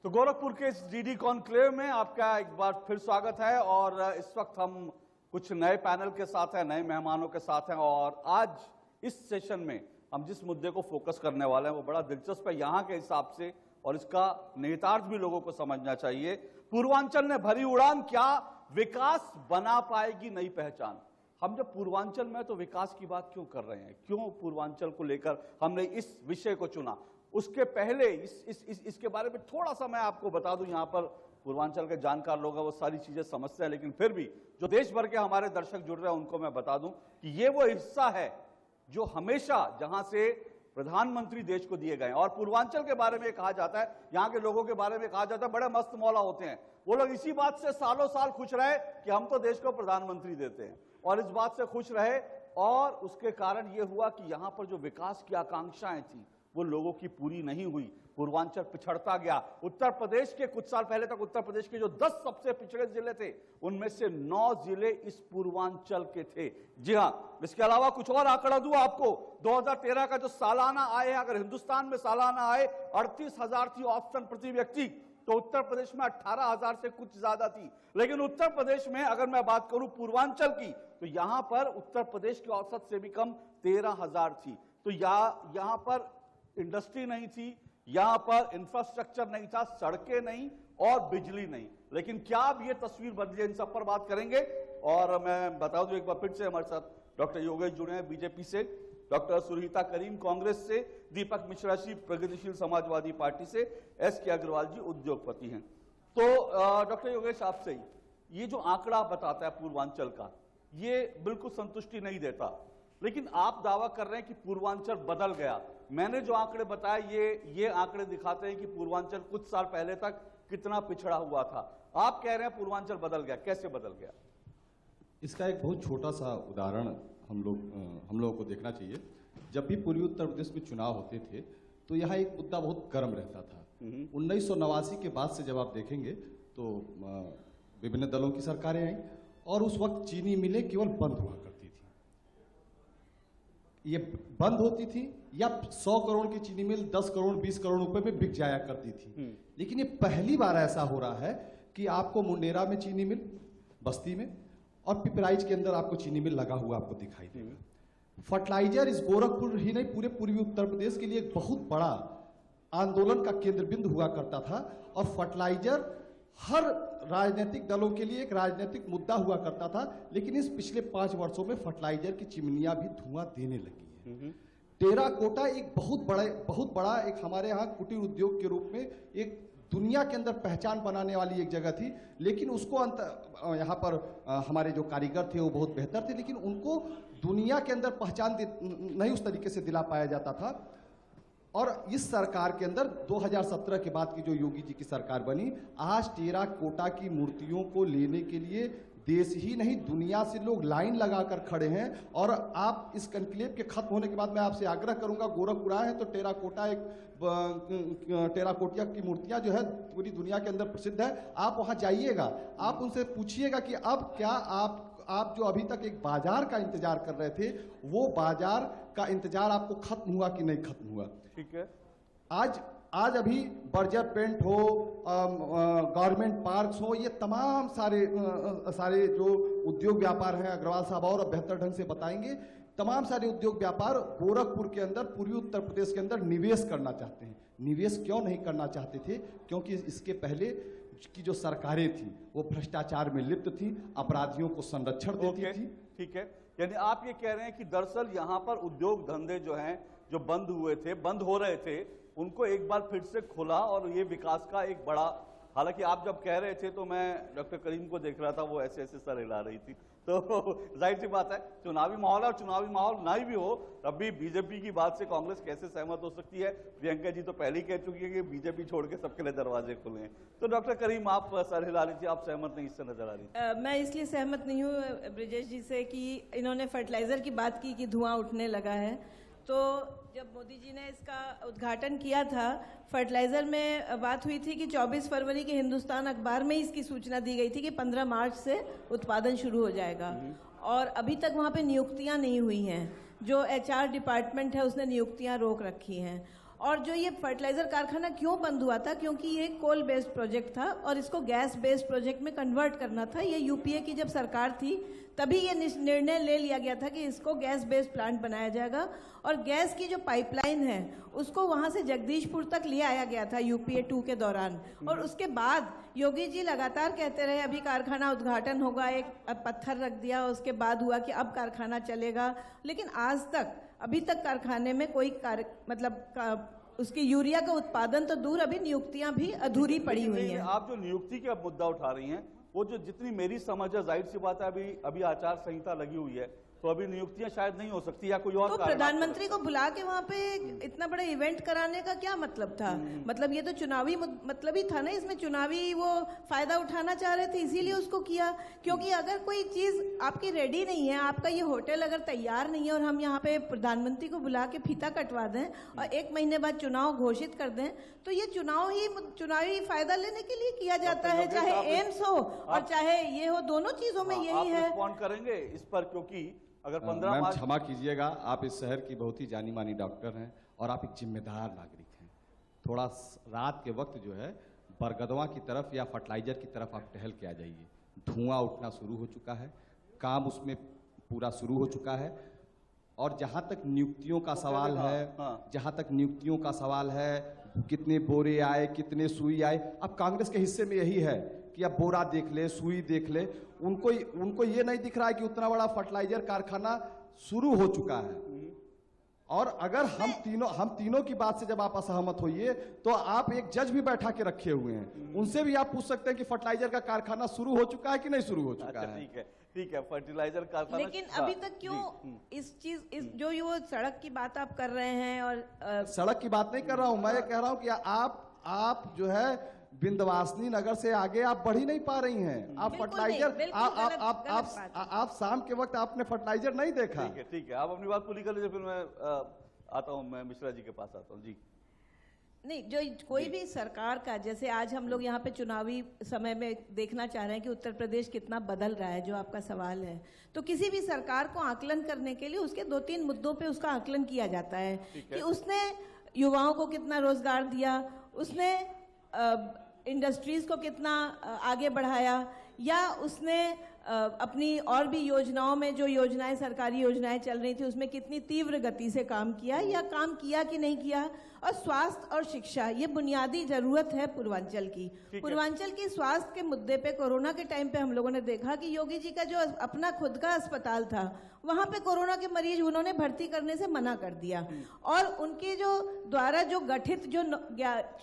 तो गोरखपुर के इस डीडी कॉन्क्लेव में आपका एक बार फिर स्वागत है। और इस वक्त हम कुछ नए पैनल के साथ हैं, नए मेहमानों के साथ हैं। और आज इस सेशन में हम जिस मुद्दे को फोकस करने वाले हैं वो बड़ा दिलचस्प है यहाँ के हिसाब से, और इसका निहितार्थ भी लोगों को समझना चाहिए। पूर्वांचल ने भरी उड़ान, क्या विकास बना पाएगी नई पहचान? हम जब पूर्वांचल में तो विकास की बात क्यों कर रहे हैं, क्यों पूर्वांचल को लेकर हमने इस विषय को चुना? उसके पहले इसके बारे में थोड़ा सा मैं आपको बता दूं। यहां पर पूर्वांचल के जानकार लोग हैं, वो सारी चीजें समझते हैं, लेकिन फिर भी जो देश भर के हमारे दर्शक जुड़ रहे हैं उनको मैं बता दूं कि ये वो हिस्सा है जो हमेशा जहां से प्रधानमंत्री देश को दिए गए। और पूर्वांचल के बारे में कहा जाता है, यहां के लोगों के बारे में कहा जाता है बड़े मस्त मौला होते हैं। वो लोग इसी बात से सालों साल खुश रहे कि हम तो देश को प्रधानमंत्री देते हैं, और इस बात से खुश रहे। और उसके कारण यह हुआ कि यहां पर जो विकास की आकांक्षाएं थी वो लोगों की पूरी नहीं हुई, पूर्वांचल पिछड़ता गया। उत्तर प्रदेश के कुछ साल पहले तक उत्तर प्रदेश के जो 10 सबसे पिछड़े जिले थे उनमें से 9 जिले इस पूर्वांचल के थे। जी हां, इसके अलावा कुछ और आंकड़ा दूं आपको। 2013 का जो सालाना आय है, अगर हिंदुस्तान में सालाना आय 38,000 थी औसतन प्रति व्यक्ति, तो उत्तर प्रदेश में 18,000 से कुछ ज्यादा थी। लेकिन उत्तर प्रदेश में अगर मैं बात करूं पूर्वांचल की, तो यहां पर उत्तर प्रदेश की औसत से भी कम 13,000 थी। तो यहां पर इंडस्ट्री नहीं थी, यहां पर इंफ्रास्ट्रक्चर नहीं था, सड़कें नहीं और बिजली नहीं। लेकिन क्या अब यह तस्वीर बदली है, इन सब पर बात करेंगे। और मैं बता दूं एक बार फिर से हमारे साथ डॉक्टर योगेश जुड़े हैं बीजेपी से, डॉक्टर सुरहिता करीम कांग्रेस से, दीपक मिश्रा जी प्रगतिशील समाजवादी पार्टी से, एस.के. अग्रवाल जी उद्योगपति हैं। तो डॉक्टर योगेश आपसे ही, ये जो आंकड़ा बताता है पूर्वांचल का, ये बिल्कुल संतुष्टि नहीं देता। लेकिन आप दावा कर रहे हैं कि पूर्वांचल बदल गया। मैंने जो आंकड़े बताए ये आंकड़े दिखाते हैं कि पूर्वांचल कुछ साल पहले तक कितना पिछड़ा हुआ था। आप कह रहे हैं पूर्वांचल बदल गया, कैसे बदल गया? इसका एक बहुत छोटा सा उदाहरण हम लोगों को देखना चाहिए। जब भी पूर्वी उत्तर प्रदेश में चुनाव होते थे तो यहाँ एक मुद्दा बहुत गर्म रहता था। 1989 के बाद से जब आप देखेंगे तो विभिन्न दलों की सरकारें आई और उस वक्त चीनी मिलें केवल बंद हुआ करती थी। ये बंद होती थी या 100 करोड़ की चीनी मिल 10 करोड़ 20 करोड़ रुपए में बिक जाया करती थी। लेकिन ये पहली बार ऐसा हो रहा है कि आपको मुंडेरा में चीनी मिल, बस्ती में और पिपराइच के अंदर आपको चीनी मिल लगा हुआ आपको दिखाई देगा। फर्टिलाइजर इस गोरखपुर ही नहीं पूरे पूर्वी उत्तर प्रदेश के लिए एक बहुत बड़ा आंदोलन का केंद्र बिंदु हुआ करता था। और फर्टिलाइजर हर राजनीतिक दलों के लिए एक राजनीतिक मुद्दा हुआ करता था। लेकिन इस पिछले 5 वर्षों में फर्टिलाइजर की चिमनियां भी धुआं देने लगी है। टेराकोटा एक बहुत बड़ा एक हमारे यहाँ कुटीर उद्योग के रूप में एक दुनिया के अंदर पहचान बनाने वाली एक जगह थी। लेकिन उसको यहाँ पर हमारे जो कारीगर थे वो बहुत बेहतर थे, लेकिन उनको दुनिया के अंदर पहचान नहीं उस तरीके से दिला पाया जाता था। और इस सरकार के अंदर 2017 के बाद की जो योगी जी की सरकार बनी, आज टेराकोटा की मूर्तियों को लेने के लिए देश ही नहीं दुनिया से लोग लाइन लगाकर खड़े हैं। और आप इस कन्क्लेव के खत्म होने के बाद मैं आपसे आग्रह करूंगा, गोरखपुर आए हैं तो टेराकोटिया की मूर्तियां जो है पूरी दुनिया के अंदर प्रसिद्ध है। आप वहां जाइएगा, आप उनसे पूछिएगा कि अब क्या आप जो अभी तक एक बाजार का इंतजार कर रहे थे, वो बाजार का इंतजार आपको खत्म हुआ कि नहीं खत्म हुआ? ठीक है। आज अभी बर्जर पेंट हो, गवर्नमेंट पार्क्स हो, ये तमाम सारे जो उद्योग व्यापार हैं, अग्रवाल साहब और बेहतर ढंग से बताएंगे, तमाम सारे उद्योग व्यापार गोरखपुर के अंदर पूर्वी उत्तर प्रदेश के अंदर निवेश करना चाहते हैं। निवेश क्यों नहीं करना चाहते थे? क्योंकि इसके पहले की जो सरकारें थी वो भ्रष्टाचार में लिप्त थी, अपराधियों को संरक्षण देती थी। ठीक है, यानी आप ये कह रहे हैं कि दरअसल यहां पर उद्योग धंधे जो हैं, जो बंद हुए थे, बंद हो रहे थे, उनको एक बार फिर से खोला और ये विकास का एक बड़ा। हालांकि आप जब कह रहे थे तो मैं डॉक्टर करीम को देख रहा था, वो ऐसे ऐसे सर हिला रही थी। तो जाहिर सी बात है, चुनावी माहौल और चुनावी माहौल नहीं भी हो तब भी बीजेपी की बात से कांग्रेस कैसे सहमत हो सकती है? प्रियंका जी तो पहले ही कह चुकी है कि बीजेपी छोड़ के सबके लिए दरवाजे खुले हैं। तो डॉक्टर करीम, आप सर हिला रही थी, आप सहमत नहीं इससे नजर आ रही थी? मैं इसलिए सहमत नहीं हूँ ब्रिजेश जी से कि इन्होंने फर्टिलाइजर की बात की कि धुआं उठने लगा है। तो जब मोदी जी ने इसका उद्घाटन किया था, फर्टिलाइजर में बात हुई थी कि 24 फरवरी के हिंदुस्तान अखबार में इसकी सूचना दी गई थी कि 15 मार्च से उत्पादन शुरू हो जाएगा। और अभी तक वहां पे नियुक्तियां नहीं हुई हैं। जो HR डिपार्टमेंट है उसने नियुक्तियां रोक रखी हैं। और जो ये फर्टिलाइजर कारखाना क्यों बंद हुआ था, क्योंकि ये कोल बेस्ड प्रोजेक्ट था और इसको गैस बेस्ड प्रोजेक्ट में कन्वर्ट करना था। ये यूपीए की जब सरकार थी तभी ये निर्णय ले लिया गया था कि इसको गैस बेस्ड प्लांट बनाया जाएगा और गैस की जो पाइपलाइन है उसको वहां से जगदीशपुर तक ले आया गया था यूपीए 2 के दौरान। और उसके बाद योगी जी लगातार कहते रहे अभी कारखाना उद्घाटन होगा, एक पत्थर रख दिया, उसके बाद हुआ कि अब कारखाना चलेगा, लेकिन आज तक अभी तक कारखाने में कोई उसकी यूरिया का उत्पादन तो दूर, अभी नियुक्तियां भी अधूरी पड़ी हुई हैं। आप जो नियुक्ति का मुद्दा उठा रही हैं, वो जो जितनी मेरी समझ है, जाहिर सी बात है अभी आचार संहिता लगी हुई है, तो अभी नियुक्तियां शायद नहीं हो सकती या कोई और तो प्रधानमंत्री को बुला के वहां पे इतना बड़ा इवेंट कराने का क्या मतलब था? मतलब ये तो चुनावी मतलब ही था ना, इसमें चुनावी वो फायदा उठाना चाह रहे थे, इसीलिए उसको किया। क्योंकि अगर कोई चीज आपकी रेडी नहीं है, आपका ये होटल अगर तैयार नहीं है और हम यहाँ पे प्रधानमंत्री को बुला के फीता कटवा दें और 1 महीने बाद चुनाव घोषित कर दें, तो ये चुनावी फायदा लेने के लिए किया जाता है, चाहे एम्स हो और चाहे ये हो, दोनों चीजों में यही है। रिस्पॉन्ड करेंगे इस पर, क्योंकि अगर 15 मैम मार्च, क्षमा कीजिएगा, आप इस शहर की बहुत ही जानी मानी डॉक्टर हैं और आप एक जिम्मेदार नागरिक हैं। थोड़ा रात के वक्त जो है बरगदवा की तरफ या फर्टिलाइजर की तरफ आप टहल के आ जाइए। धुआं उठना शुरू हो चुका है, काम उसमें पूरा शुरू हो चुका है। और जहां तक नियुक्तियों का सवाल है, जहां तक नियुक्तियों का सवाल है, कितने बोरे आए, कितने सुई आए, अब कांग्रेस के हिस्से में यही है कि अब बोरा देख ले, सुई देख ले, उनको ये नहीं दिख रहा है कि उतना बड़ा फर्टिलाइजर कारखाना शुरू हो चुका है। और अगर हम तीनों की बात से जब आप असहमत होइए तो आप एक जज भी बैठा के रखे हुए हैं, उनसे भी आप पूछ सकते हैं कि फर्टिलाइजर का कारखाना शुरू हो चुका है कि नहीं शुरू हो चुका है। ठीक है, फर्टिलाइजर कारखाना, लेकिन अभी तक क्यों इस जो वो सड़क की बात आप कर रहे हैं, और सड़क की बात नहीं कर रहा हूं, मैं ये कह रहा हूं कि आप जो है विंध्यवासिनी नगर से आगे आप बढ़ ही नहीं पा रही हैं। आप फर्टिलाइजर, आप शाम के वक्त आपने फर्टिलाइजर नहीं देखा। ठीक है, आप अपनी बात पूरी कर लीजिए, फिर मैं आता हूं, मैं मिश्रा जी के पास आता हूं। जी नहीं, जो कोई भी सरकार का, जैसे आज हम लोग यहाँ पे चुनावी समय में देखना चाह रहे हैं कि उत्तर प्रदेश कितना बदल रहा है, जो आपका सवाल है, तो किसी भी सरकार को आकलन करने के लिए उसके 2-3 मुद्दों पे उसका आकलन किया जाता है कि उसने युवाओं को कितना रोजगार दिया, उसने इंडस्ट्रीज को कितना आगे बढ़ाया, या उसने अपनी और भी योजनाओं में जो योजनाएं, सरकारी योजनाएं चल रही थी, उसमें कितनी तीव्र गति से काम किया या काम किया कि नहीं किया। और स्वास्थ्य और शिक्षा, ये बुनियादी जरूरत है पूर्वांचल की। पूर्वांचल की स्वास्थ्य के मुद्दे पे कोरोना के टाइम पे हम लोगों ने देखा कि योगी जी का जो अपना खुद का अस्पताल था, वहां पे कोरोना के मरीज उन्होंने भर्ती करने से मना कर दिया। और उनके जो द्वारा जो गठित जो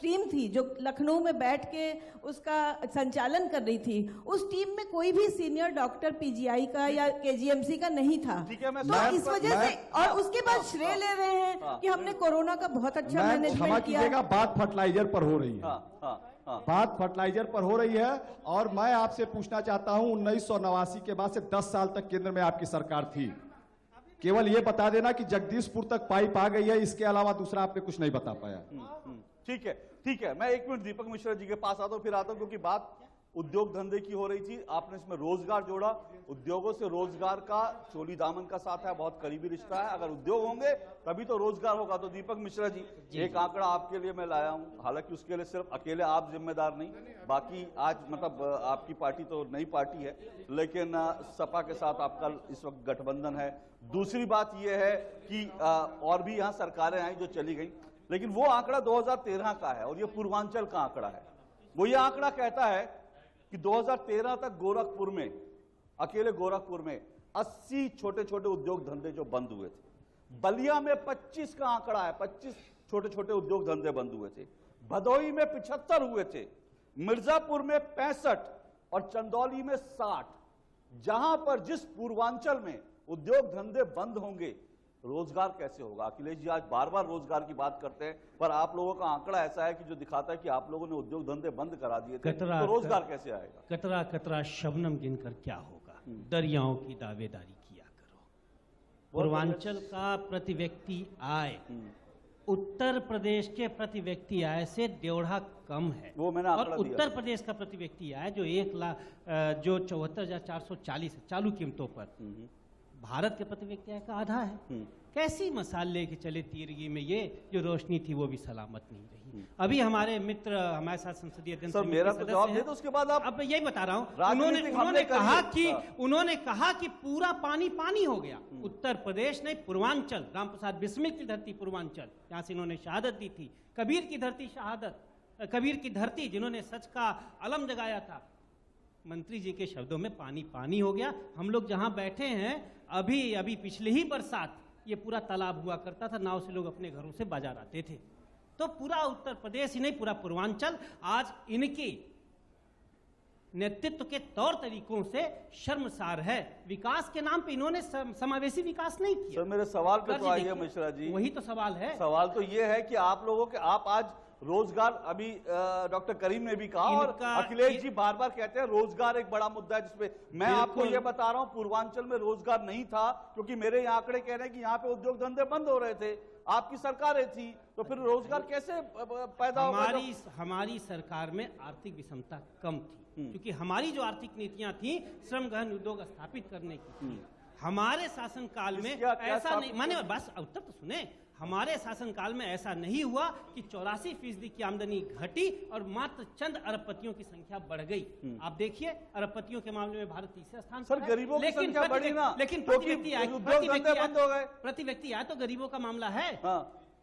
टीम थी, जो लखनऊ में बैठ के उसका संचालन कर रही थी, उस टीम में कोई भी सीनियर डॉक्टर पीजीआई का या केजीएमसी का नहीं था। तो इस वजह से, और उसके बाद श्रेय ले रहे हैं कि हमने कोरोना का बहुत अच्छा मैनेजमेंट किया। बात फर्टिलाइजर पर हो रही है, बात फर्टिलाइजर पर हो रही है। और मैं आपसे पूछना चाहता हूं, 1989 के बाद से 10 साल तक केंद्र में आपकी सरकार थी, केवल ये बता देना कि जगदीशपुर तक पाइप आ गई है, इसके अलावा दूसरा आपने कुछ नहीं बता पाया। ठीक है, मैं 1 मिनट दीपक मिश्रा जी के पास आता हूं, फिर आता हूं, क्योंकि बात उद्योग धंधे की हो रही थी, आपने इसमें रोजगार जोड़ा। उद्योगों से रोजगार का चोली दामन का साथ है, बहुत करीबी रिश्ता है। अगर उद्योग होंगे तभी तो रोजगार होगा। तो दीपक मिश्रा जी, एक आंकड़ा आपके लिए मैं लाया हूं, हालांकि उसके लिए सिर्फ अकेले आप जिम्मेदार नहीं, बाकी आज मतलब आपकी पार्टी तो नई पार्टी है, लेकिन सपा के साथ आपका इस वक्त गठबंधन है। दूसरी बात यह है कि और भी यहाँ सरकारें आई जो चली गई, लेकिन वो आंकड़ा 2013 का है और ये पूर्वांचल का आंकड़ा है। वो ये आंकड़ा कहता है कि 2013 तक गोरखपुर में, अकेले गोरखपुर में 80 छोटे छोटे उद्योग धंधे जो बंद हुए थे। बलिया में 25 का आंकड़ा है, 25 छोटे छोटे उद्योग धंधे बंद हुए थे। भदोही में 75 हुए थे, मिर्जापुर में 65 और चंदौली में 60। जहां पर जिस पूर्वांचल में उद्योग धंधे बंद होंगे, रोजगार कैसे होगा? अखिलेश जी आज बार बार रोजगार की बात करते हैं, पर आप लोगों का आंकड़ा ऐसा है कि जो दिखाता है कि आप लोगों ने उद्योग धंधे बंद करा दिए थे, तो रोजगार कैसे आएगा? कतरा कतरा शबनम गिनकर क्या होगा, दरियाओं की दावेदारी किया करो। पूर्वांचल का प्रति व्यक्ति आय उत्तर प्रदेश के प्रति व्यक्ति आय से 1.5 कम है। वो मैंने और उत्तर प्रदेश का प्रति व्यक्ति आय जो 74,440 है चालू कीमतों पर, भारत के प्रति व्यक्ति आय का आधा है। कैसी मसाल लेके चले तीरगी में, ये जो रोशनी थी वो भी सलामत नहीं रही। अभी हमारे मित्र हमारे साथ संसदीय अध्ययन सर मेरा तो जवाब दे दो, उसके बाद आप। अब यही बता रहा हूँ, राजनीतिक उन्होंने हमले कहा करिए। कि उन्होंने कहा कि पूरा पानी पानी हो गया। उत्तर प्रदेश नहीं, पूर्वांचल, राम प्रसाद बिस्मिल की धरती पूर्वांचल, यहाँ से इन्होंने शहादत दी थी। कबीर की धरती शहादत, कबीर की धरती जिन्होंने सच का अलम जगाया था। मंत्री जी के शब्दों में पानी पानी हो गया। हम लोग जहां बैठे हैं, अभी पिछले ही बरसात ये पूरा तालाब हुआ करता था, नाव से लोग अपने घरों से बाजार आते थे। तो पूरा उत्तर प्रदेश ही नहीं, पूरा पूर्वांचल आज इनकी नेतृत्व के तौर तरीकों से शर्मसार है। विकास के नाम पे इन्होंने समावेशी विकास नहीं किया। सर मेरे सवाल पे तो आइए मिश्रा जी। वही तो सवाल है। सवाल तो ये है कि आप लोगों के, आप आज रोजगार, अभी डॉक्टर करीम ने भी कहा और अखिलेश जी बार बार कहते हैं रोजगार एक बड़ा मुद्दा है, जिसपे मैं आपको ये बता रहा हूं पूर्वांचल में रोजगार नहीं था, क्योंकि मेरे यहाँ आंकड़े कह रहे हैं कि यहाँ पे उद्योग धंधे बंद हो रहे थे, आपकी सरकारें थी, तो फिर रोजगार कैसे पैदा होगा? हमारी सरकार में आर्थिक विषमता कम थी, क्योंकि हमारी जो आर्थिक नीतियां थी श्रम गहन उद्योग स्थापित करने की थी। हमारे शासनकाल में ऐसा नहीं, माने बस उत्तर तो सुने, हमारे शासनकाल में ऐसा नहीं हुआ कि 84% की आमदनी घटी और मात्र चंद अरबपतियों की संख्या बढ़ गई। आप देखिए अरबपतियों के मामले में भारत तीसरे स्थान पर है। गरीबों की संख्या बढ़ी ना, लेकिन प्रति व्यक्ति आए तो गरीबों का मामला है।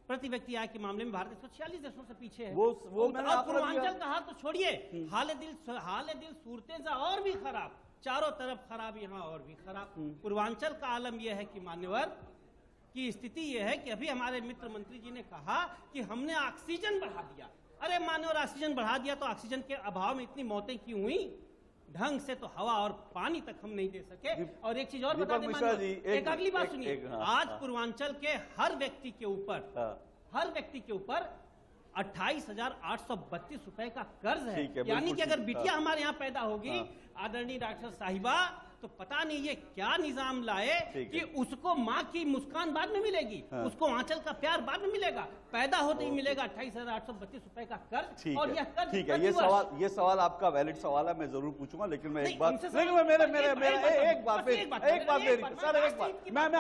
प्रति व्यक्ति आय के मामले में भारत 146 देशों से पीछे है। वो पूर्वांचल का हाल तो छोड़िए, हाल दिल सूरतें और भी खराब, चारों तरफ खराब, यहाँ और भी खराब। पूर्वांचल का आलम यह है कि मान्यवर की स्थिति यह है कि अभी हमारे मित्र मंत्री जी ने कहा कि हमने ऑक्सीजन बढ़ा दिया। अरे मान्यवर, ऑक्सीजन बढ़ा दिया तो ऑक्सीजन के अभाव में इतनी मौतें क्यों हुई? ढंग से तो हवा और पानी तक हम नहीं दे सके। और एक चीज और बता दें मान्यवर, एक अगली बात सुनिए, आज पूर्वांचल के हर व्यक्ति के ऊपर 28,832 रुपए का कर्ज है। यानी कि अगर बिटिया हमारे यहाँ पैदा होगी, आदरणीय डॉक्टर साहिबा, तो पता नहीं ये क्या निजाम लाए कि उसको माँ की मुस्कान बाद में मिलेगी, उसको आंचल का प्यार बाद में मिलेगा, पैदा होते ही मिलेगा 28,832 रुपए का कर्ज। और यह कर्ज, ठीक है, ये सवाल आपका वैलिड सवाल है, मैं जरूर पूछूंगा, लेकिन मैं एक बात, मैं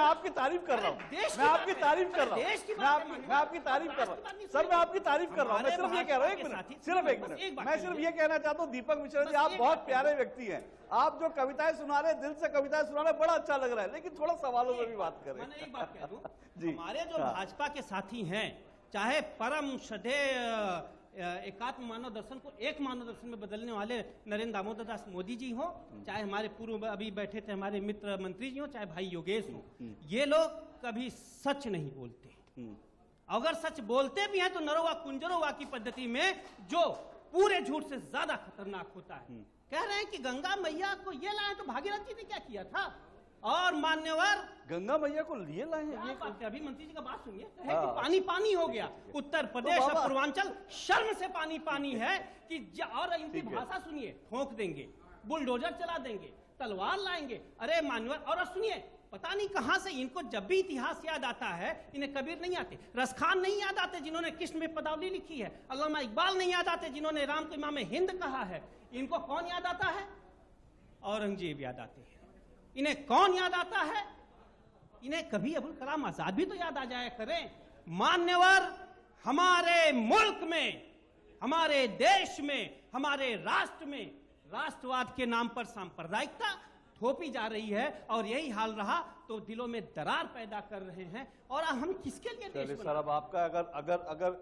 आपकी तारीफ कर रहा हूँ, मैं आपकी तारीफ कर रहा हूँ, सर मैं आपकी तारीफ कर रहा हूँ, मैं सिर्फ ये कह रहा हूँ, एक मिनट, मैं सिर्फ ये कहना चाहता हूँ दीपक मिश्रा जी, आप बहुत प्यारे व्यक्ति हैं, आप जो कविताएं सुना रहे, दिल से कविताएं सुना रहे, बड़ा अच्छा लग रहा है, लेकिन थोड़ा सवालों में भी बात करें। मैं एक बात कह दूं, हमारे जो भाजपा के साथी हैं, चाहे परम श्रद्धेय एकात्म मानव दर्शन को एक मानव दर्शन में बदलने वाले नरेंद्र दामोदर दास मोदी जी हो, चाहे हमारे पूर्व अभी बैठे थे हमारे मित्र मंत्री जी हो, चाहे भाई योगेश हो, ये लोग कभी सच नहीं बोलते। अगर सच बोलते भी हैं तो नरोवा कुंजरोवा की पद्धति में, जो पूरे झूठ से ज्यादा खतरनाक होता है। कह रहे हैं कि गंगा मैया को ये लाए तो भागीरथ जी ने क्या किया था? और मान्यवर, गंगा मैया को लिए लाए हैं, ये बात है। अभी मंत्री जी का बात सुनिए, कि पानी पानी हो गया उत्तर प्रदेश और पूर्वांचल, शर्म से पानी पानी है कि और इनकी भाषा सुनिए, ठोक देंगे, बुलडोजर चला देंगे, तलवार लाएंगे। अरे मान्यवर, और सुनिए, पता नहीं कहां से इनको जब भी इतिहास याद आता है, इन्हें कबीर नहीं आते, रसखान नहीं याद आते जिन्होंने कृष्ण में पदावली लिखी है, अल्लामा इकबाल नहीं याद आते जिन्होंने राम को इमाम हिंद कहा है। इनको कौन याद आता है? औरंगजेब याद आते हैं। इन्हें कौन याद आता है? इन्हें कभी अबुल कलाम आजाद भी तो याद आ जाया करें। मान्यवर, हमारे मुल्क में, हमारे देश में, हमारे राष्ट्र में राष्ट्रवाद के नाम पर सांप्रदायिकता थोपी जा रही है, और यही हाल रहा तो दिलों में दरार पैदा कर रहे हैं। और हम किसके लिए देश सर, अब आपका अगर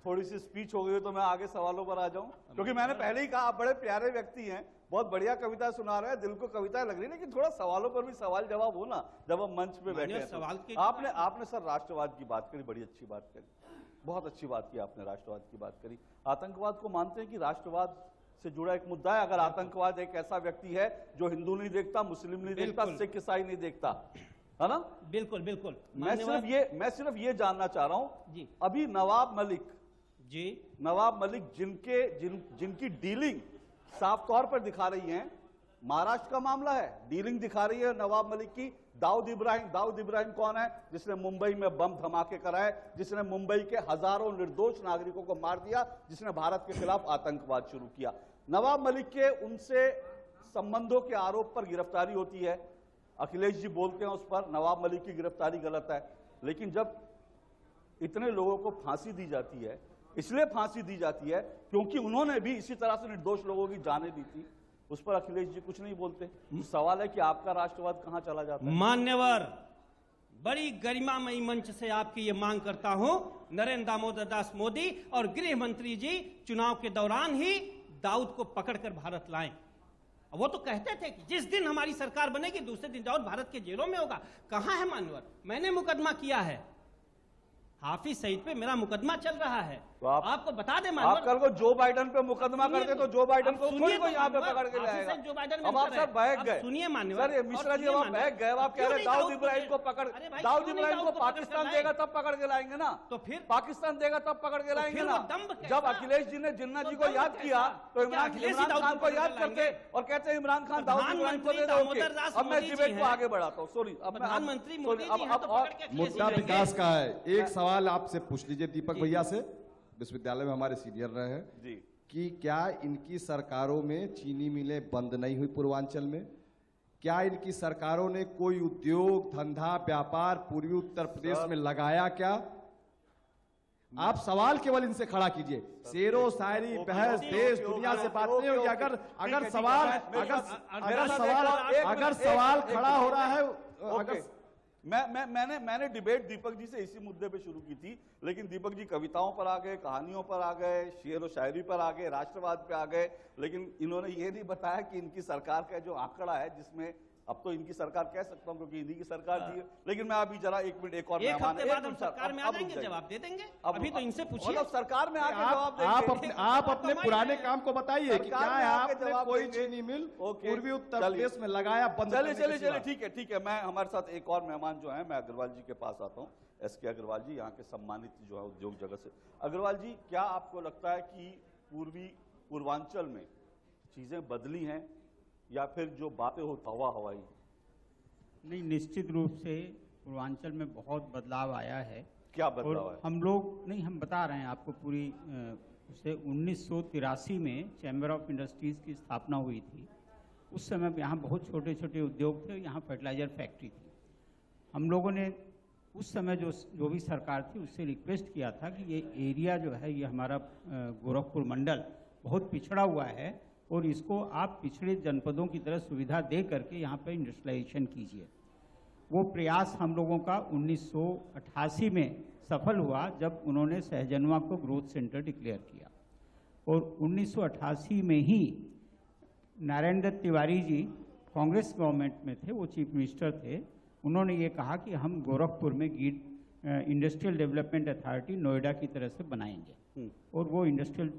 थोड़ी सी स्पीच हो गई तो मैं आगे सवालों पर आ जाऊं, क्योंकि मैंने पहले ही कहा आप बड़े प्यारे व्यक्ति हैं, बहुत बढ़िया कविता सुना रहे हैं, दिल को कविताएं लग रही है, लेकिन थोड़ा सवालों पर भी सवाल जवाब हो ना, जब हम मंच पे बैठे हैं। आपने सर राष्ट्रवाद की बात करी, बड़ी अच्छी बात करी, बहुत अच्छी बात की आपने, राष्ट्रवाद की बात करी। आतंकवाद को मानते हैं कि राष्ट्रवाद से जुड़ा एक मुद्दा है? अगर आतंकवाद एक ऐसा व्यक्ति है जो हिंदू नहीं देखता, मुस्लिम नहीं देखता, सिख ईसाई नहीं देखता, है ना? बिल्कुल बिल्कुल। मैं सिर्फ ये जानना चाह रहा हूं, अभी नवाब मलिक जिनकी डीलिंग साफ तौर पर दिखा रही है, महाराष्ट्र का मामला है, डीलिंग दिखा रही है नवाब मलिक की। दाऊद इब्राहिम कौन है? जिसने मुंबई में बम धमाके कराए, जिसने मुंबई के हजारों निर्दोष नागरिकों को मार दिया, जिसने भारत के खिलाफ आतंकवाद शुरू किया। नवाब मलिक के उनसे संबंधों के आरोप पर गिरफ्तारी होती है, अखिलेश जी बोलते हैं उस पर नवाब मलिक की गिरफ्तारी गलत है। लेकिन जब इतने लोगों को फांसी दी जाती है, इसलिए फांसी दी जाती है क्योंकि उन्होंने भी इसी तरह से निर्दोष लोगों की जानें दी थी, उस पर अखिलेश जी कुछ नहीं बोलते। सवाल है कि आपका राष्ट्रवाद कहां चला जाता है? मान्यवर, बड़ी गरिमामयी मंच से आपकी ये मांग करता हूं, नरेंद्र दामोदर दास मोदी और गृह मंत्री जी चुनाव के दौरान ही दाऊद को पकड़कर भारत लाएं। वो तो कहते थे कि जिस दिन हमारी सरकार बनेगी दूसरे दिन दाऊद भारत के जेलों में होगा। कहां है मान्यवर? मैंने मुकदमा किया है, हाफिज सईद पे मेरा मुकदमा चल रहा है, तो आपको बता दें आप कल को जो बाइडन पे मुकदमा करते तो जो बाइडन को थोड़ी को यहाँ पे पकड़ के लाएगा। जो बाइडन अब आप सर बहक गए। सुनिए मान्यवर, सर मिश्रा जी आप बहक गए, आप कह रहे दाऊद इब्राहिम को पकड़, दाऊद इब्राहिम को पाकिस्तान देगा तब पकड़ के लाएंगे ना, तो फिर पाकिस्तान देगा तब पकड़ के लाएंगे ना। जब अखिलेश जी ने जिन्ना जी को याद किया तो इमरान खान को याद करते और कहते हैं इमरान खान दाऊद इब्राहिम को दे दो। अब मैं डिबेट को आगे बढ़ाता हूँ, सॉरी। प्रधानमंत्री मुद्दा विकास का है। एक सवाल आपसे पूछ लीजिए दीपक भैया से, विश्वविद्यालय में हमारे सीनियर रहे हैं जी, कि क्या इनकी सरकारों में चीनी मिलें बंद नहीं हुई पूर्वांचल में? क्या इनकी सरकारों ने कोई उद्योग धंधा व्यापार पूर्वी उत्तर प्रदेश में लगाया? क्या आप सवाल केवल इनसे खड़ा कीजिए, शेरो शायरी बहस देश दुनिया से बात नहीं होगी। अगर सवाल खड़ा हो रहा है, अगर मैंने डिबेट दीपक जी से इसी मुद्दे पे शुरू की थी, लेकिन दीपक जी कविताओं पर आ गए, कहानियों पर आ गए, शेर और शायरी पर आ गए, राष्ट्रवाद पे आ गए, लेकिन इन्होंने ये नहीं बताया कि इनकी सरकार का जो आंकड़ा है, जिसमें अब तो इनकी सरकार कह सकता हूं क्योंकि इन्हीं की सरकार थी, लेकिन मैं अभी जरा एक मिनट एक और मेहमान सरकार में आ जाएंगे, जवाब दे देंगे। अभी तो इनसे पूछिए, मतलब सरकार में आके जवाब देंगे। आप अपने पुराने काम को बताइए कि क्या है आपने कोई चीनी मिल पूर्वी उत्तर प्रदेश में लगाया बंद? चलिए ठीक है। मैं हमारे साथ एक और मेहमान जो है, मैं अग्रवाल जी के पास आता हूँ, SK अग्रवाल जी, यहाँ के सम्मानित जो है उद्योग जगत से। अग्रवाल जी, क्या आपको लगता है कि पूर्वांचल में चीजें बदली हैं या फिर जो बातें हो हवाई? नहीं, निश्चित रूप से पूर्वांचल में बहुत बदलाव आया है। क्या बदलाव है? हम बता रहे हैं आपको पूरी उसे 1983 में चैम्बर ऑफ इंडस्ट्रीज की स्थापना हुई थी। उस समय यहाँ बहुत छोटे छोटे उद्योग थे, यहाँ फर्टिलाइजर फैक्ट्री थी। हम लोगों ने उस समय जो भी सरकार थी उससे रिक्वेस्ट किया था कि ये एरिया जो है, ये हमारा गोरखपुर मंडल बहुत पिछड़ा हुआ है और इसको आप पिछड़े जनपदों की तरह सुविधा दे करके यहाँ पर इंडस्ट्रियलाइजेशन कीजिए। वो प्रयास हम लोगों का 1988 में सफल हुआ, जब उन्होंने सहजनवा को ग्रोथ सेंटर डिक्लेयर किया। और 1988 में ही नारायण दत्त तिवारी जी कांग्रेस गवर्नमेंट में थे, वो चीफ मिनिस्टर थे। उन्होंने ये कहा कि हम गोरखपुर में इंडस्ट्रियल डेवलपमेंट अथॉरिटी नोएडा की तरह से बनाएंगे, और वो इंडस्ट्रियल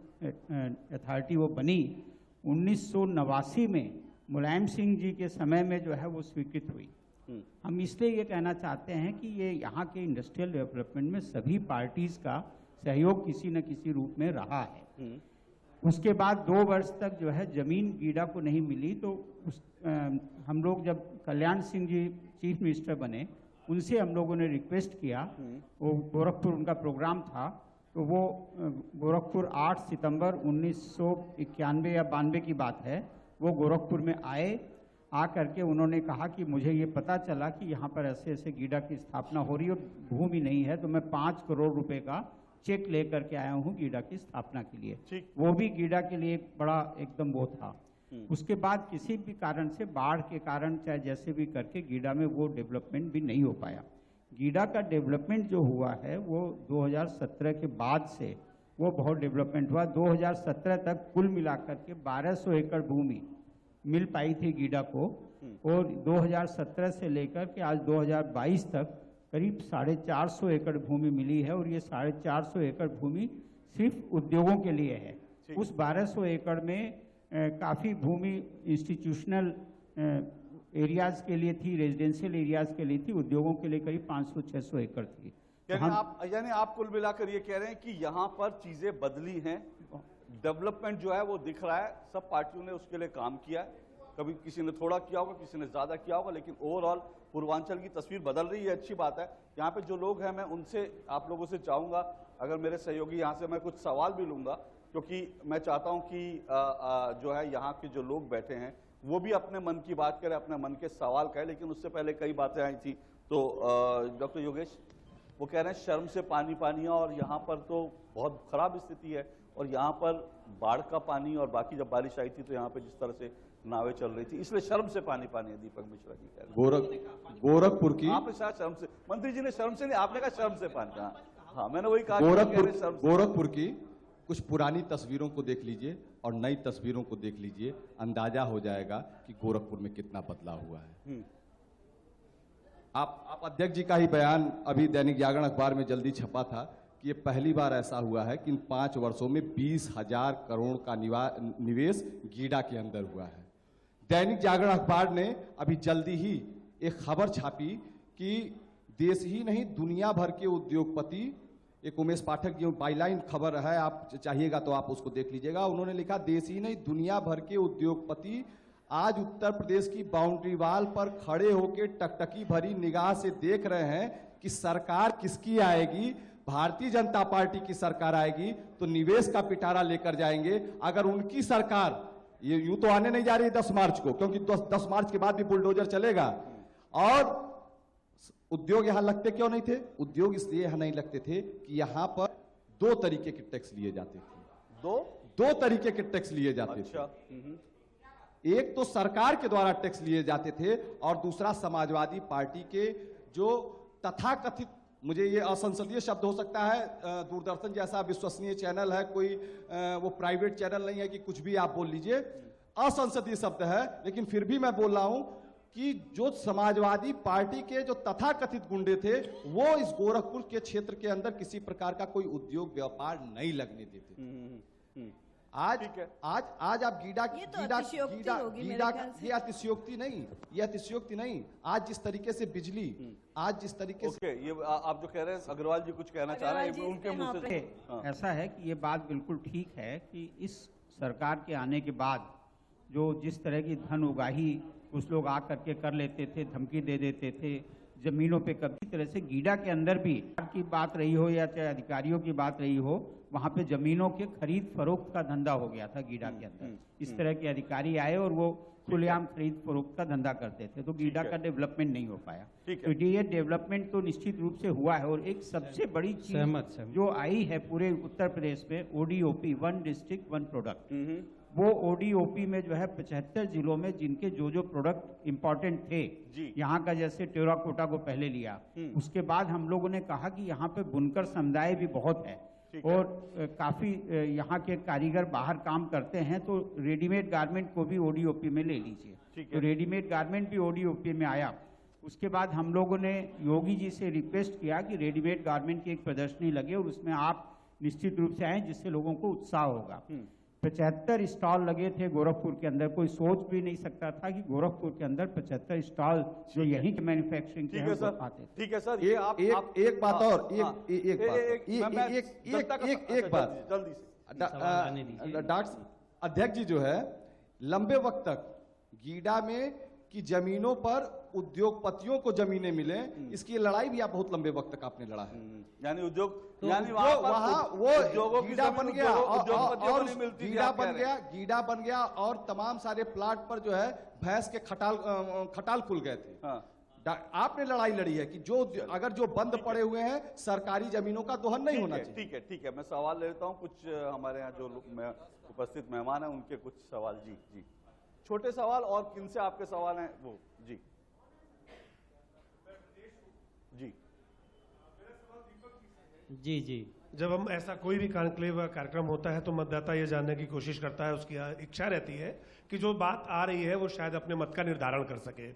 अथॉरिटी वो बनी। 1989 में मुलायम सिंह जी के समय में जो है वो स्वीकृत हुई। हम इसलिए ये कहना चाहते हैं कि ये यहाँ के इंडस्ट्रियल डेवलपमेंट में सभी पार्टीज का सहयोग किसी न किसी रूप में रहा है। उसके बाद 2 वर्ष तक जो है जमीन गीडा को नहीं मिली, तो हम लोग जब कल्याण सिंह जी चीफ मिनिस्टर बने, उनसे हम लोगों ने रिक्वेस्ट किया, वो गोरखपुर उनका प्रोग्राम था, तो वो गोरखपुर 8 सितंबर 1991 या 92 की बात है, वो गोरखपुर में आए। आ करके उन्होंने कहा कि मुझे ये पता चला कि यहाँ पर ऐसे ऐसे गीडा की स्थापना हो रही है और भूमि नहीं है, तो मैं 5 करोड़ रुपए का चेक लेकर के आया हूँ गीडा की स्थापना के लिए। वो भी गीडा के लिए एक बड़ा एकदम वो था। उसके बाद किसी भी कारण से, बाढ़ के कारण चाहे जैसे भी करके, गीडा में वो डेवलपमेंट भी नहीं हो पाया। गीडा का डेवलपमेंट जो हुआ है वो 2017 के बाद से वो बहुत डेवलपमेंट हुआ। 2017 तक कुल मिलाकर के 1200 एकड़ भूमि मिल पाई थी गीडा को, और 2017 से लेकर के आज 2022 तक करीब 450 एकड़ भूमि मिली है, और ये 450 एकड़ भूमि सिर्फ उद्योगों के लिए है। उस 1200 एकड़ में काफ़ी भूमि इंस्टीट्यूशनल एरियाज के लिए थी, रेजिडेंशियल एरियाज के लिए थी, उद्योगों के लिए करीब 500-600 एकड़ थी। यानी आप कुल मिलाकर ये कह रहे हैं कि यहाँ पर चीजें बदली हैं, डेवलपमेंट जो है वो दिख रहा है, सब पार्टियों ने उसके लिए काम किया है, कभी किसी ने थोड़ा किया होगा, किसी ने ज्यादा किया होगा, लेकिन ओवरऑल पूर्वांचल की तस्वीर बदल रही है, अच्छी बात है। यहाँ पे जो लोग हैं, मैं उनसे, आप लोगों से चाहूंगा, अगर मेरे सहयोगी यहाँ से, मैं कुछ सवाल भी लूंगा, क्योंकि मैं चाहता हूँ कि जो है यहाँ के जो लोग बैठे हैं वो भी अपने मन की बात करें, अपने मन के सवाल करें, लेकिन उससे पहले कई बातें आई थी। तो डॉक्टर योगेश, वो कह रहे हैं शर्म से पानी पानी है, और यहाँ पर तो बहुत खराब स्थिति है, और यहाँ पर बाढ़ का पानी और बाकी जब बारिश आई थी तो यहाँ पे जिस तरह से नावें चल रही थी, इसलिए शर्म से पानी पानी है। दीपक मिश्रा जी कह रहे हैं। गोरखपुर की, आपने शायद शर्म से, मंत्री जी ने शर्म से नहीं, आपने कहा शर्म से पानी। हाँ, मैंने वही कहा। गोरखपुर की कुछ पुरानी तस्वीरों को देख लीजिए और नई तस्वीरों को देख लीजिए, अंदाजा हो जाएगा कि गोरखपुर में कितना बदलाव हुआ है। आप अध्यक्ष जी का ही बयान अभी दैनिक जागरण अखबार में जल्दी छपा था कि ये पहली बार ऐसा हुआ है कि इन 5 वर्षों में 20,000 करोड़ का निवेश गीडा के अंदर हुआ है। दैनिक जागरण अखबार ने अभी जल्दी ही एक खबर छापी कि देश ही नहीं दुनिया भर के उद्योगपति, एक उमेश पाठक जी बाईलाइन खबर है, आप चाहिएगा तो आप उसको देख लीजिएगा। उन्होंने लिखा, देश ही नहीं दुनिया भर के उद्योगपति आज उत्तर प्रदेश की बाउंड्री वाल पर खड़े होकर टकटकी भरी निगाह से देख रहे हैं कि सरकार किसकी आएगी। भारतीय जनता पार्टी की सरकार आएगी तो निवेश का पिटारा लेकर जाएंगे। अगर उनकी सरकार, ये यूं तो आने नहीं जा रही 10 मार्च को, क्योंकि 10 मार्च के बाद भी बुलडोजर चलेगा। और उद्योग यहां लगते क्यों नहीं थे? उद्योग इसलिए यहां नहीं लगते थे कि यहां पर 2 तरीके के टैक्स लिए जाते थे। दो तरीके के टैक्स लिए जाते थे। एक तो सरकार के द्वारा टैक्स लिए जाते थे और दूसरा समाजवादी पार्टी के जो तथाकथित, मुझे ये असंसदीय शब्द हो सकता है, दूरदर्शन जैसा विश्वसनीय चैनल है, कोई वो प्राइवेट चैनल नहीं है कि कुछ भी आप बोल लीजिए, असंसदीय शब्द है, लेकिन फिर भी मैं बोल रहा हूं कि जो समाजवादी पार्टी के जो तथाकथित गुंडे थे वो इस गोरखपुर के क्षेत्र के अंदर किसी प्रकार का कोई उद्योग व्यापार नहीं लगने देते। आज आप ये अतिशयोक्ति नहीं, आज जिस तरीके से बिजली, आज जिस तरीके से, ये आप जो कह रहे हैं, अग्रवाल जी कुछ कहना चाह रहे हैं, उनके मुंह से। ऐसा है कि ये बात बिल्कुल ठीक है कि इस सरकार के आने के बाद जो जिस तरह की धन उगाही कुछ लोग आ करके कर लेते थे, धमकी दे देते थे जमीनों पे, कभी तरह से गीडा के अंदर भी की बात रही हो या चाहे अधिकारियों की बात रही हो, वहां पे जमीनों के खरीद फरोख्त का धंधा हो गया था गीडा के अंदर। इस तरह के अधिकारी आए और वो खुलेआम खरीद फरोख्त का धंधा करते थे, तो गीडा का डेवलपमेंट नहीं हो पाया। तो ये डेवलपमेंट तो निश्चित रूप से हुआ है। और एक सबसे बड़ी चीज जो आई है पूरे उत्तर प्रदेश में, ODOP, 1 डिस्ट्रिक्ट 1 प्रोडक्ट, वो ODOP में जो है 75 जिलों में जिनके जो प्रोडक्ट इंपॉर्टेंट थे, यहाँ का जैसे टेराकोटा को पहले लिया, उसके बाद हम लोगों ने कहा कि यहाँ पे बुनकर समुदाय भी बहुत है और काफी यहाँ के कारीगर बाहर काम करते हैं, तो रेडीमेड गारमेंट को भी ODOP में ले लीजिए। तो रेडीमेड गारमेंट भी ODOP में आया। उसके बाद हम लोगों ने योगी जी से रिक्वेस्ट किया कि रेडीमेड गारमेंट की एक प्रदर्शनी लगे और उसमें आप निश्चित रूप से आए, जिससे लोगों को उत्साह होगा। 75 स्टॉल लगे थे गोरखपुर के अंदर। कोई सोच भी नहीं सकता था कि गोरखपुर के अंदर 75 स्टॉल जो यहीं के मैन्युफैक्चरिंग के हैं आते थे। ठीक है सर, ये एक बात और एक बात जल्दी से डॉक्टर अध्यक्ष जी जो है, लंबे वक्त तक गीडा में की जमीनों पर उद्योगपतियों को जमीनें मिले, इसकी लड़ाई भी आप बहुत लंबे वक्त तक आपने लड़ा है। यानी उद्योग, यानी वहां वो गीडा बन गया और गीडा बन गया और तमाम सारे प्लाट पर जो है भैंस के खटाल खुल गए थे। आपने लड़ाई लड़ी है कि अगर जो बंद पड़े हुए हैं सरकारी जमीनों का दोहन नहीं होना चाहिए। ठीक है, मैं सवाल लेता हूं। कुछ हमारे यहाँ जो उपस्थित मेहमान हैं उनके कुछ सवाल। जी छोटे सवाल, और किनसे आपके सवाल हैं वो? जी जब हम ऐसा कोई भी कॉन्क्लेव कार्यक्रम होता है तो मतदाता ये जानने की कोशिश करता है, उसकी इच्छा रहती है कि जो बात आ रही है वो शायद अपने मत का निर्धारण कर सके।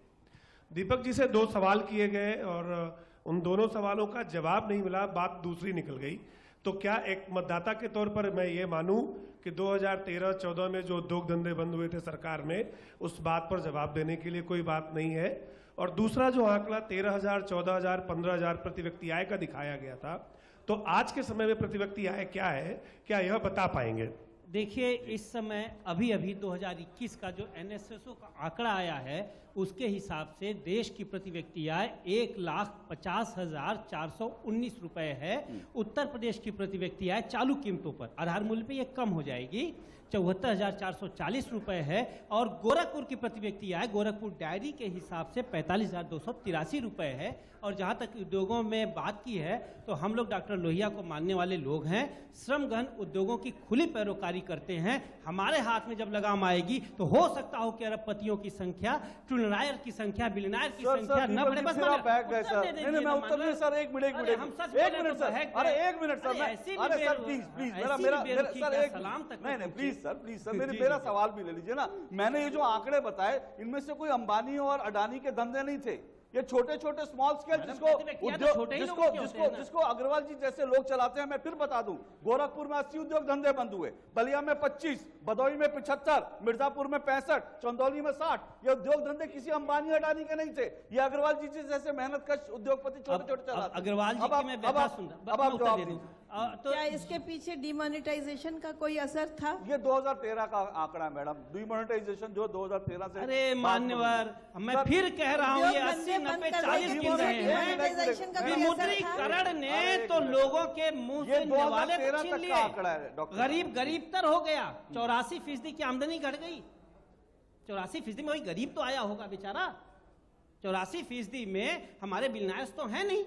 दीपक जी से 2 सवाल किए गए और उन दोनों सवालों का जवाब नहीं मिला, बात दूसरी निकल गई। तो क्या एक मतदाता के तौर पर मैं ये मानूं कि 2013-14 में जो उद्योग धंधे बंद हुए थे सरकार में, उस बात पर जवाब देने के लिए कोई बात नहीं है? और दूसरा जो आंकड़ा 13,000, 14,000, 15,000 प्रति व्यक्ति आय का दिखाया गया था, तो आज के समय में प्रति व्यक्ति आय क्या है, क्या यह बता पाएंगे? देखिए, इस समय अभी 2021 का जो NSSO का आंकड़ा आया है, उसके हिसाब से देश की प्रति व्यक्ति आय 1,50,419 रुपए है। उत्तर प्रदेश की प्रति व्यक्ति आय चालू कीमतों पर, आधार मूल्य पे ये कम हो जाएगी, 74,440 रुपए है, और गोरखपुर की प्रति व्यक्ति आय गोरखपुर डायरी के हिसाब से 45,283 रुपए है। और जहां तक उद्योगों में बात की है तो हम लोग डॉक्टर लोहिया को मानने वाले लोग हैं, श्रम गहन उद्योगों की खुली पैरोकारी करते हैं। हमारे हाथ में जब लगाम आएगी तो हो सकता हो कि अरबपतियों की संख्या, ट्रिलियनायर की संख्या, बिलियनायर की संख्या न बढ़े। बस मैं उत्तर नहीं सर, एक मिनट सर, अरे एक मिनट सर, अरे सर प्लीज मेरा सर, प्लीज सर मेरा सवाल भी ले लीजिए ना। मैंने ये जो आंकड़े बताए इनमें से कोई अंबानी और अडानी के धंधे नहीं थे, ये छोटे छोटे स्मॉल स्केल जिसको अग्रवाल जी जैसे लोग चलाते हैं। मैं फिर बता दूं, गोरखपुर में 80 उद्योग धंधे बंद हुए, बलिया में 25, भदोही में 75, मिर्जापुर में 65, चंदौली में 60। ये उद्योग धंधे किसी अंबानी अडानी के नहीं थे, ये अग्रवाल जी जैसे मेहनत कश उद्योगपति छोटे छोटे चलाते। अग्रवाल जी की मैं अब आप जवाब दीजिए। तो क्या इसके पीछे डिमोनेटाइजेशन का कोई असर था? ये 2013 का आंकड़ा है मैडम, डिमोनेटाइजेशन जो 2013 से। अरे मान्यवर, मैं फिर कह रहा हूँ, ये 80, 90, 40 गिन रहे हैं। विमुद्रीकरण ने तो लोगों के मुंह से निवाले छीन लिए। गरीब तर हो गया, 84% की आमदनी घट गई। 84% में वही गरीब तो आया होगा बेचारा। 84% में हमारे बिलियनर्स तो हैं नहीं,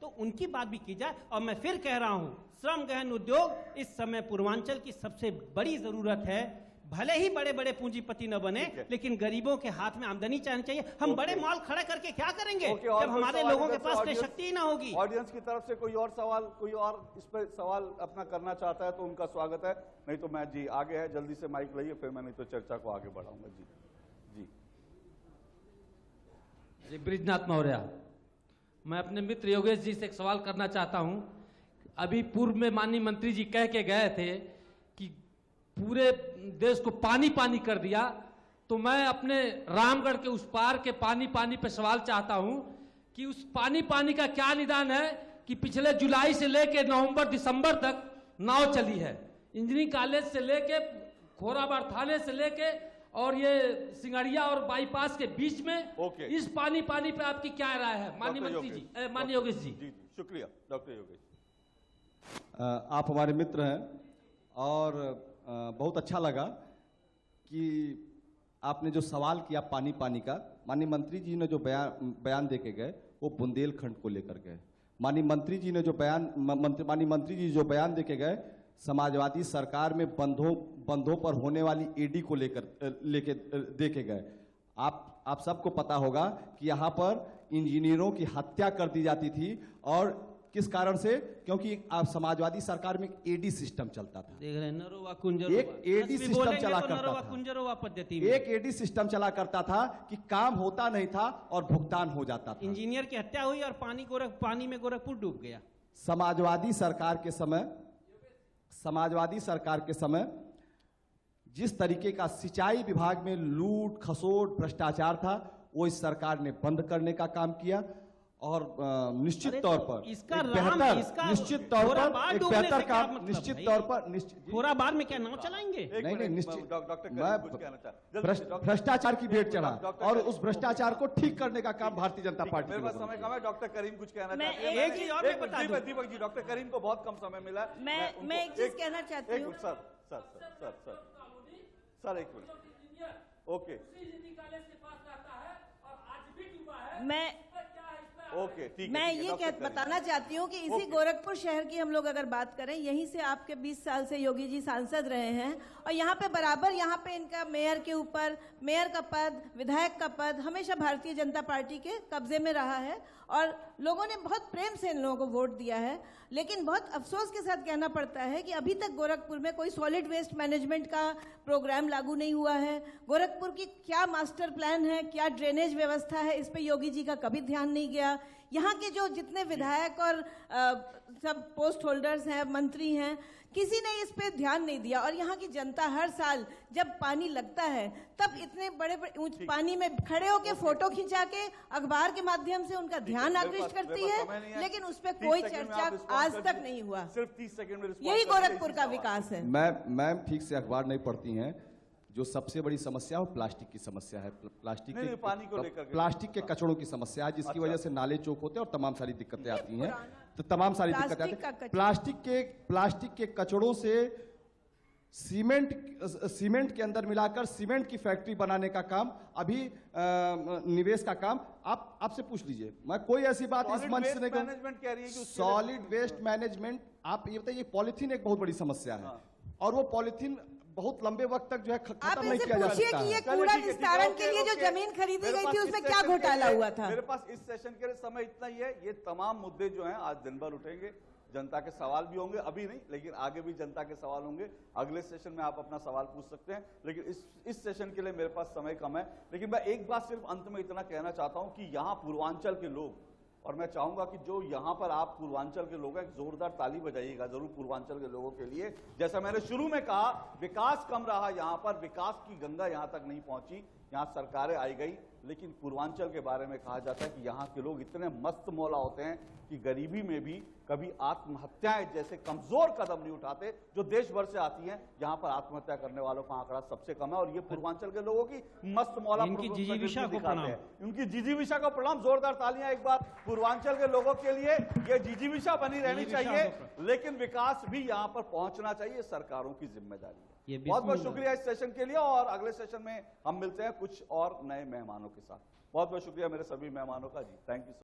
तो उनकी बात भी की जाए। और मैं फिर कह रहा हूं, श्रम गहन उद्योग इस समय पूर्वांचल की सबसे बड़ी जरूरत है। भले ही बड़े बड़े पूंजीपति न बने, लेकिन गरीबों के हाथ में आमदनी चाहिए। हम बड़े मॉल खड़ा करके क्या करेंगे जब हमारे लोगों के पास शक्ति ही ना होगी। ऑडियंस की तरफ से कोई और सवाल, कोई और इस पर सवाल अपना करना चाहता है तो उनका स्वागत है, नहीं तो मैं जी आगे है, जल्दी से माइक लाइए, फिर मैं नहीं तो चर्चा को आगे बढ़ाऊंगा। जी जी ब्रिजनाथ मौर्य, मैं अपने मित्र योगेश जी से एक सवाल करना चाहता हूं। अभी पूर्व में माननीय मंत्री जी कह के गए थे कि पूरे देश को पानी पानी कर दिया, तो मैं अपने रामगढ़ के उस पार के पानी पानी पे सवाल चाहता हूं कि उस पानी पानी का क्या निदान है कि पिछले जुलाई से लेके नवंबर दिसंबर तक नाव चली है। इंजीनियरिंग कॉलेज से लेके खोराबाड़ थाने से लेके और ये सिंगड़िया और बाईपास के बीच में इस पानी पानी पे आपकी क्या राय है माननीय मंत्री जी, माननीय योगेश जी? शुक्रिया डॉक्टर योगेश। आप हमारे मित्र हैं और बहुत अच्छा लगा कि आपने जो सवाल किया पानी पानी का। माननीय मंत्री जी ने जो बयान दे के गए वो बुंदेलखंड को लेकर गए। माननीय मंत्री जी ने जो बयान दे के गए समाजवादी सरकार में बंधों पर होने वाली ईडी को लेके दे के गए। आप सबको पता होगा कि यहाँ पर इंजीनियरों की हत्या कर दी जाती थी, और किस कारण से? क्योंकि आप समाजवादी सरकार में एक एडी सिस्टम चलता था। देख रहे हैं, एक एडी सिस्टम चला करता था। एक एडी सिस्टम चला करता था कि काम होता नहीं था और भुगतान हो जाता था। इंजीनियर की हत्या हुई और पानी में गोरखपुर डूब गया। समाजवादी सरकार के समय जिस तरीके का सिंचाई विभाग में लूट खसोट भ्रष्टाचार था, वो इस सरकार ने बंद करने का काम किया। और निश्चित तौर पर खोराबाड़ में क्या नाव चलाएंगे? नहीं, निश्चित भ्रष्टाचार की भेंट चढ़ा और उस भ्रष्टाचार को ठीक करने का काम भारतीय जनता पार्टी। मेरे पास समय कम है, डॉक्टर करीम कुछ कहना चाहते हैं। एक चीज और मैं बता दूं। दीपक जी, डॉक्टर करीम को बहुत कम समय मिला। मैं एक चीज कहना चाहती हूँ सर, एक मिनट। ओके, मैं ये बताना चाहती हूँ कि इसी गोरखपुर शहर की हम लोग अगर बात करें, यहीं से आपके 20 साल से योगी जी सांसद रहे हैं, और यहाँ पे बराबर यहाँ पे इनका मेयर के ऊपर मेयर का पद, विधायक का पद हमेशा भारतीय जनता पार्टी के कब्जे में रहा है, और लोगों ने बहुत प्रेम से इन लोगों को वोट दिया है। लेकिन बहुत अफसोस के साथ कहना पड़ता है कि अभी तक गोरखपुर में कोई सॉलिड वेस्ट मैनेजमेंट का प्रोग्राम लागू नहीं हुआ है। गोरखपुर की क्या मास्टर प्लान है, क्या ड्रेनेज व्यवस्था है, इस पे योगी जी का कभी ध्यान नहीं गया। यहाँ के जो जितने विधायक और सब पोस्ट होल्डर्स हैं, मंत्री हैं, किसी ने इस पे ध्यान नहीं दिया। और यहाँ की जनता हर साल जब पानी लगता है तब इतने बड़े बड़े पानी में खड़े होकर फोटो खिंचा के अखबार के माध्यम से उनका ध्यान आकृष्ट करती है, लेकिन उस पर कोई चर्चा आज तक नहीं हुआ। सिर्फ 30 सेकंड में यही गोरखपुर का विकास है। मैम ठीक से अखबार नहीं पढ़ती हैं। जो सबसे बड़ी समस्या है प्लास्टिक की समस्या है। प्लास्टिक के कचड़ों की समस्या है, जिसकी वजह से नाले चौक होते हैं और तमाम सारी दिक्कतें आती हैं। तो तमाम सारी दिक्कतें आती हैं। प्लास्टिक के कचड़ों से सीमेंट के अंदर मिलाकर सीमेंट की फैक्ट्री बनाने का काम अभी निवेश का काम आपसे पूछ लीजिए। मैं कोई ऐसी बात इस मंच से नहीं करूं। मैनेजमेंट कह रही है कि सॉलिड वेस्ट मैनेजमेंट, आप ये बताइए, पॉलिथीन एक बहुत बड़ी समस्या है और वो पॉलिथीन बहुत लंबे वक्त तक जो है आप खत्म नहीं इनसे किया जा पूछिए सकता कि ये है। चलिए, कूड़ा ठीक है, ठीक है, विस्तारण ओके, के लिए जो ओके। जमीन खरीदी मेरे गई पास थी इस उसमें क्या सेशन के घोटाला लिए- हुआ था? मेरे पास इस सेशन के लिए समय इतना ही है। ये तमाम मुद्दे जो हैं आज दिन भर उठेंगे, जनता के सवाल भी होंगे, अभी नहीं लेकिन आगे भी जनता के सवाल होंगे। अगले सेशन में आप अपना सवाल पूछ सकते हैं, लेकिन इस सेशन के लिए मेरे पास समय कम है। लेकिन मैं एक बात सिर्फ अंत में इतना कहना चाहता हूं कि यहां पूर्वांचल के लोग, और मैं चाहूंगा कि जो यहां पर आप पूर्वांचल के लोग हैं, एक जोरदार ताली बजाइएगा जरूर पूर्वांचल के लोगों के लिए। जैसा मैंने शुरू में कहा, विकास कम रहा यहां पर, विकास की गंगा यहां तक नहीं पहुंची, यहां सरकारें आई गई, लेकिन पूर्वांचल के बारे में कहा जाता है कि यहां के लोग इतने मस्त मौला होते हैं कि गरीबी में भी कभी आत्महत्याएं जैसे कमजोर कदम नहीं उठाते जो देश भर से आती हैं। यहां पर आत्महत्या करने वालों का आंकड़ा सबसे कम है और ये पूर्वांचल के लोगों की मस्त मौला इनकी जिजीविषा को दिखाते हैं। उनकी जिजीविषा को प्रणाम, जोरदार तालियां एक बार पूर्वांचल के लोगों के लिए। ये जिजीविषा बनी रहनी चाहिए, लेकिन विकास भी यहां पर पहुंचना चाहिए, सरकारों की जिम्मेदारी है। ये बहुत बहुत बिस्मिल्लाह। शुक्रिया इस सेशन के लिए और अगले सेशन में हम मिलते हैं कुछ और नए मेहमानों के साथ। बहुत बहुत शुक्रिया मेरे सभी मेहमानों का जी, थैंक यू।